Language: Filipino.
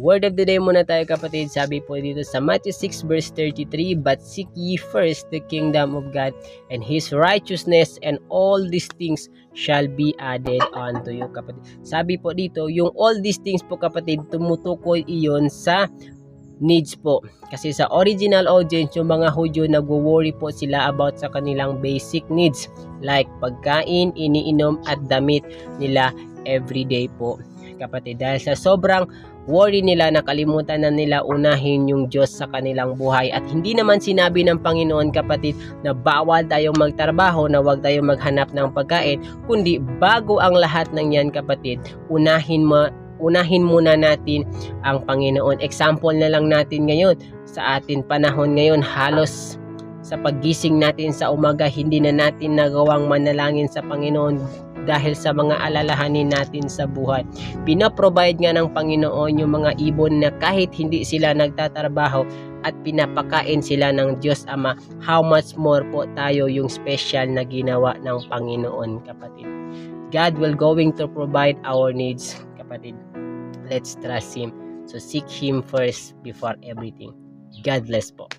word of the day muna tayo kapatid. Sabi po dito sa Matthew 6 verse 33, "But seek ye first the kingdom of God and His righteousness, and all these things shall be added unto you," kapatid. Sabi po dito, yung all these things po kapatid, tumutukoy iyon sa needs po. Kasi sa original audience, yung mga Hudyo, nagwo-worry po sila about sa kanilang basic needs like pagkain, iniinom at damit nila everyday po kapatid. Dahil sa sobrang worry nila, nakalimutan na nila unahin yung Diyos sa kanilang buhay. At hindi naman sinabi ng Panginoon kapatid na bawal tayong magtrabaho, na huwag tayong maghanap ng pagkain, kundi bago ang lahat ng yan kapatid, unahin muna natin ang Panginoon. Example na lang natin ngayon sa atin panahon ngayon, halos sa paggising natin sa umaga, hindi na natin nagawang manalangin sa Panginoon dahil sa mga alalahanin natin sa buhay. Pinaprovide nga ng Panginoon yung mga ibon na kahit hindi sila nagtatrabaho at pinapakain sila ng Diyos Ama. How much more po tayo yung special na ginawa ng Panginoon kapatid. God will going to provide our needs kapatid. Let's trust Him. So seek Him first before everything. God bless po.